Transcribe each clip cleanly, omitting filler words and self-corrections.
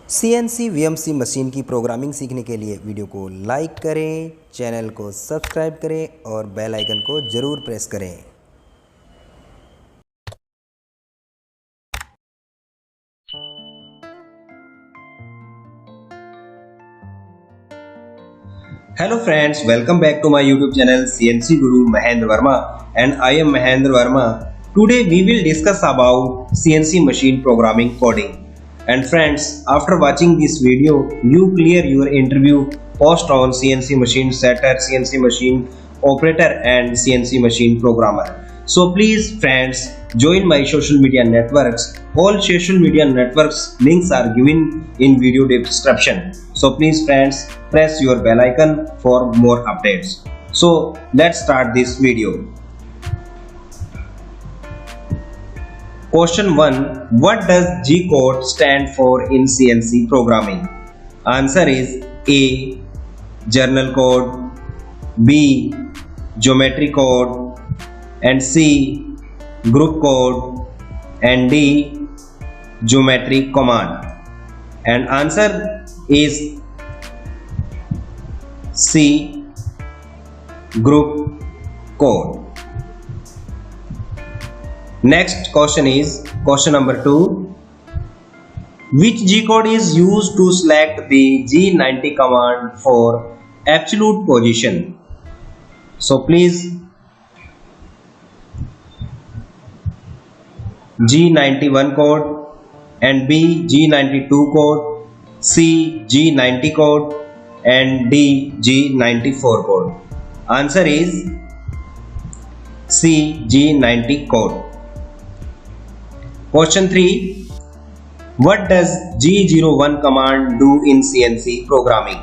CNC VMC machine की programming सीखने के लिए वीडियो को लाइक करें, चैनल को सब्सक्राइब करें और बेल आइकन को ज़रूर प्रेस करें। Hello friends, welcome back to my YouTube channel CNC Guru Mahendra Verma, and I am Mahendra Verma. Today we will discuss about CNC machine programming coding. And friends, after watching this video, you clear your interview post on CNC machine setter, CNC machine operator and CNC machine programmer. So please friends, join my social media networks. All social media networks links are given in video description. So please friends, press your bell icon for more updates. So let's start this video. Question 1. What does G code stand for in CNC programming? Answer is A. Journal code, B. Geometry code, and C. Group code, and D. Geometry command. And answer is C. Group code. Next question is question number 2. Which G code is used to select the G90 command for absolute position? So please, G91 code, and B. G92 code, C. G90 code, and D. G94 code. Answer is C. G90 code. Question 3. What does G01 command do in CNC programming?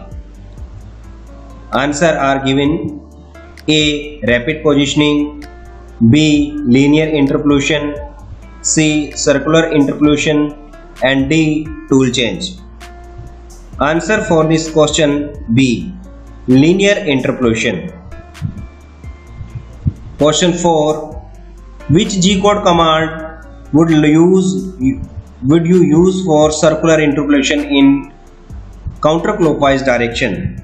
Answer are given: A. Rapid positioning, B. Linear interpolation, C. Circular interpolation, and D. Tool change. Answer for this question B. Linear interpolation. Question 4. Which G code command would you use for circular interpolation in counterclockwise direction?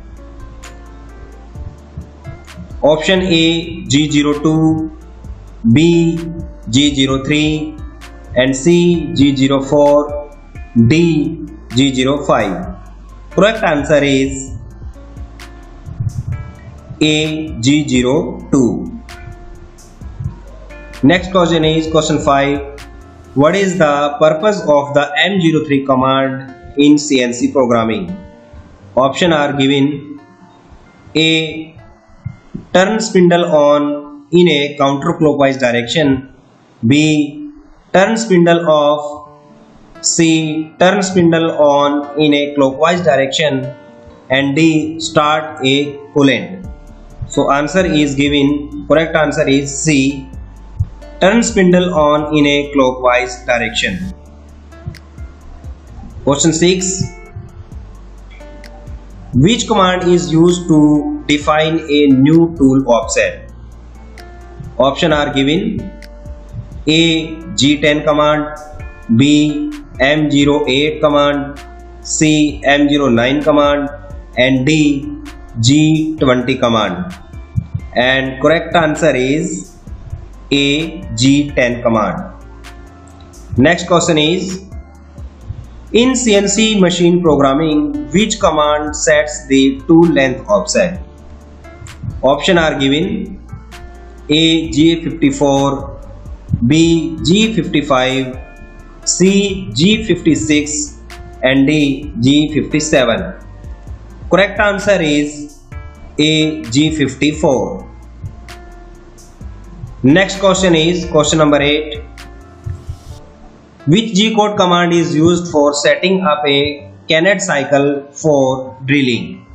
Option A. G02, B. G03, and C. G04, D. G05. Correct answer is A. G02. Next question is question 5. What is the purpose of the M03 command in CNC programming? Option are given: A. Turn spindle on in a counterclockwise direction, B. Turn spindle off, C. Turn spindle on in a clockwise direction, and D. Start a coolant. So answer is given, correct answer is C. Turn spindle on in a clockwise direction. Question 6. Which command is used to define a new tool offset? Option are given: A. G10 command, B. M08 command, C. M09 command, and D. G20 command. And correct answer is A. G10 command. Next question is: in CNC machine programming, which command sets the tool length offset? Option are given: A. G54, B. G55, C. G56, and D. G57. Correct answer is A. G54. Next question is question number 8. Which G code command is used for setting up a Kennett cycle for drilling?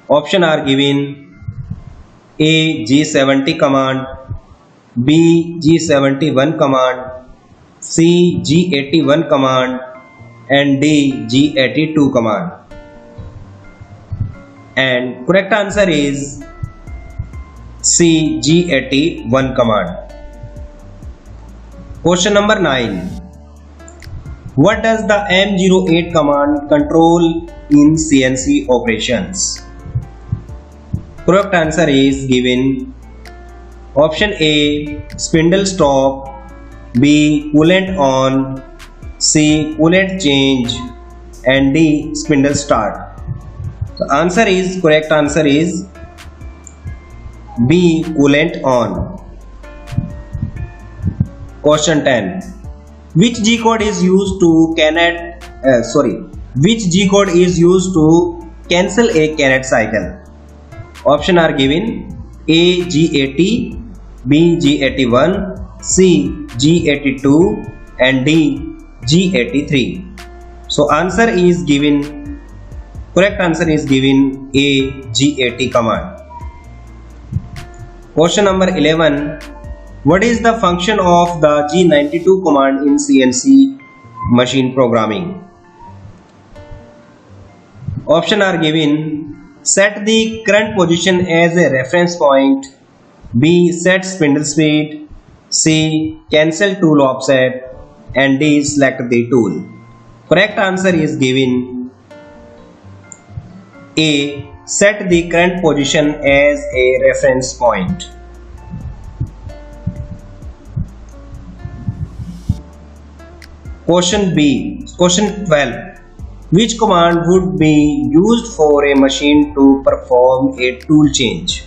Option are given: A. G70 command, B. G71 command, C. G81 command, and D. G82 command. And correct answer is C. G81 command. Question number 9. What does the M08 command control in CNC operations? Correct answer is given option A, spindle stop, B, coolant on, C, coolant change, and D, spindle start. The correct answer is B, coolant on. Question 10. Which G code is used to cancel a Carrot cycle? Option are given: A, G80, B, G81, C, G82, and D, G83. So correct answer is given A, G80 command. Question number 11. What is the function of the G92 command in CNC machine programming? Option are given: set the current position as a reference point, B, set spindle speed, C, cancel tool offset, and D, select the tool. Correct answer is given A, set the current position as a reference point. Question 12. Which command would be used for a machine to perform a tool change?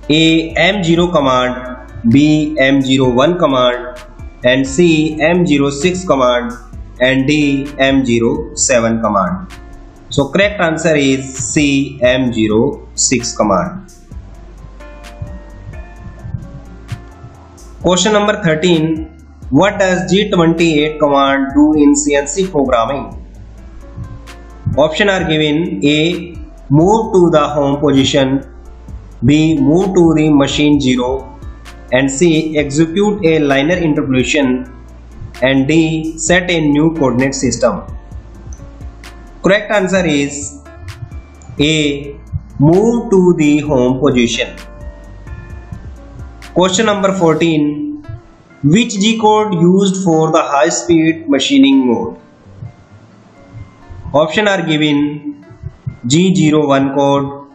A, M0 command, B, M01 command, and C, M06 command, and D, M07 command. So correct answer is C, M06 command. Question number 13. What does G28 command do in CNC programming? Option are given: A, move to the home position, B, move to the machine 0, and C, execute a linear interpolation, and D, set a new coordinate system. Correct answer is A, move to the home position. Question number 14. Which G code used for the high speed machining mode? Option are given: G01 code,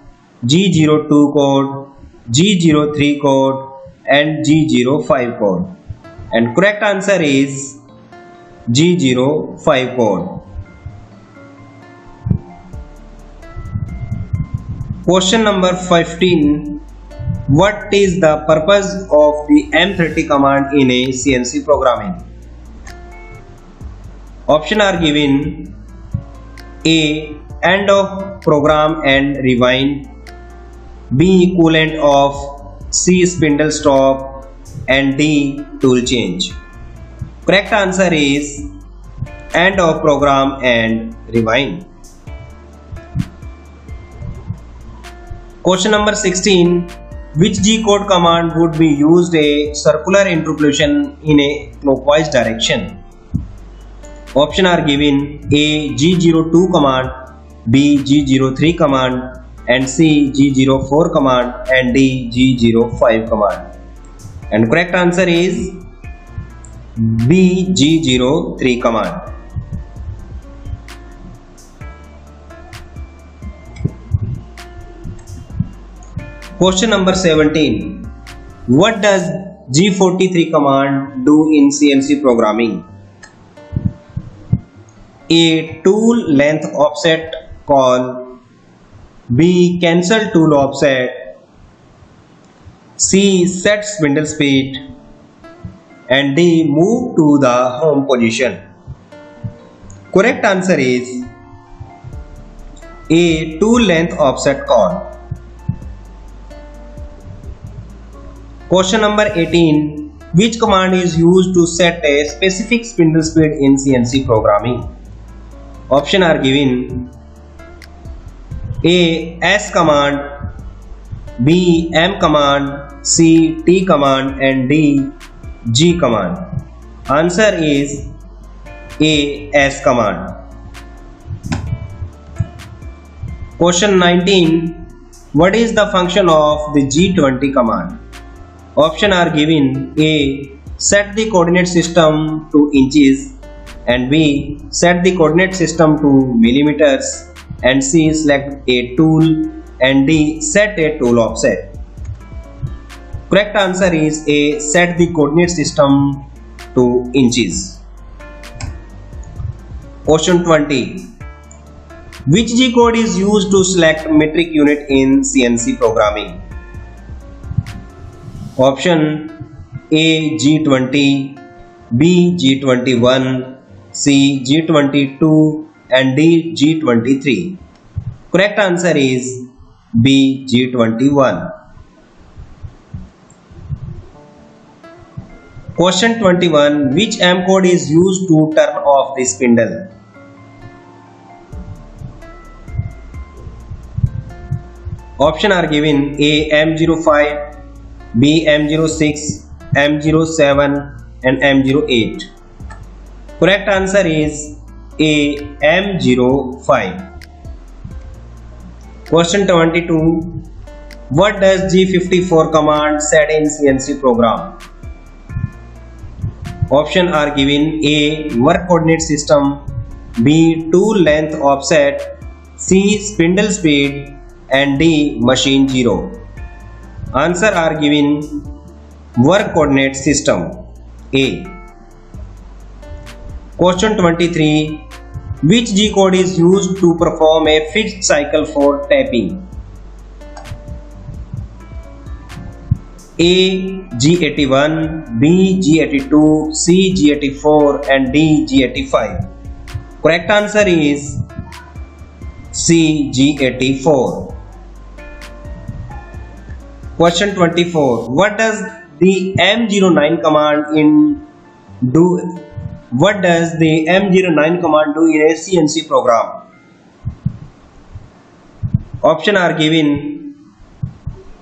G02 code, G03 code, and G05 code. And correct answer is G05 code. Question number 15. What is the purpose of the M30 command in a CNC programming? Option are given: A, end of program and rewind, B, coolant off, C, spindle stop, and D, tool change. Correct answer is end of program and rewind. Question number 16. Which G code command would be used a circular interpolation in a clockwise direction? Option are given: A, G02 command, B, G03 command, and C, G04 command, and D, G05 command. And correct answer is B, G03 command. Question number 17. What does G43 command do in CNC programming? A, tool length offset call, B, cancel tool offset, C, set spindle speed, and D, move to the home position. Correct answer is A, tool length offset call. Question number 18. Which command is used to set a specific spindle speed in CNC programming? Option are given: A, S command, B, M command, C, T command, and D, G command. Answer is A, S command. Question 19. What is the function of the G20 command? Option are given: A, set the coordinate system to inches, and B, set the coordinate system to millimeters, and C, select a tool, and D, set a tool offset. Correct answer is A, set the coordinate system to inches. Question 20. Which G code is used to select metric unit in CNC programming? Option A, G20, B, G21, C, G22, and D, G23. Correct answer is B, G21. Question 21. Which M code is used to turn off the spindle? Options are given: A, M05, B, M06, M07, and M08. Correct answer is A, M05. Question 22. What does G54 command set in CNC program? Options are given: A, work coordinate system, B, tool length offset, C, spindle speed, and D, machine 0. Answer are given: work coordinate system, A. Question 23. Which G code is used to perform a fixed cycle for tapping? A, G81, B, G82, C, G84, and D, G85. Correct answer is C, G84. Question 24. What does the M09 command do? What does the M09 command do in a CNC program? Options are given: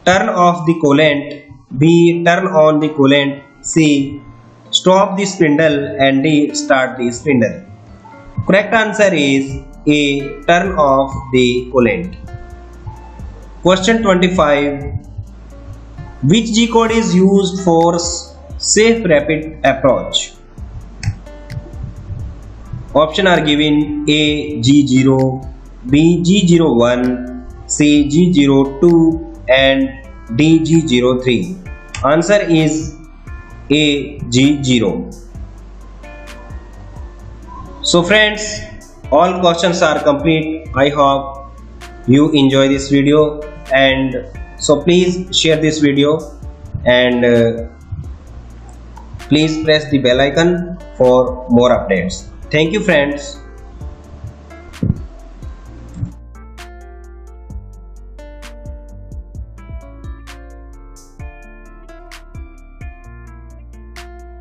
turn off the coolant, B, turn on the coolant, C, stop the spindle, and D, start the spindle. Correct answer is A, turn off the coolant. Question 25. Which G code is used for safe rapid approach? Options are given: A, G0, B, G01, C, G02, and D, G03. Answer is A, G0. So friends, all questions are complete. I hope you enjoy this video, and so please share this video, and please press the bell icon for more updates. Thank you friends.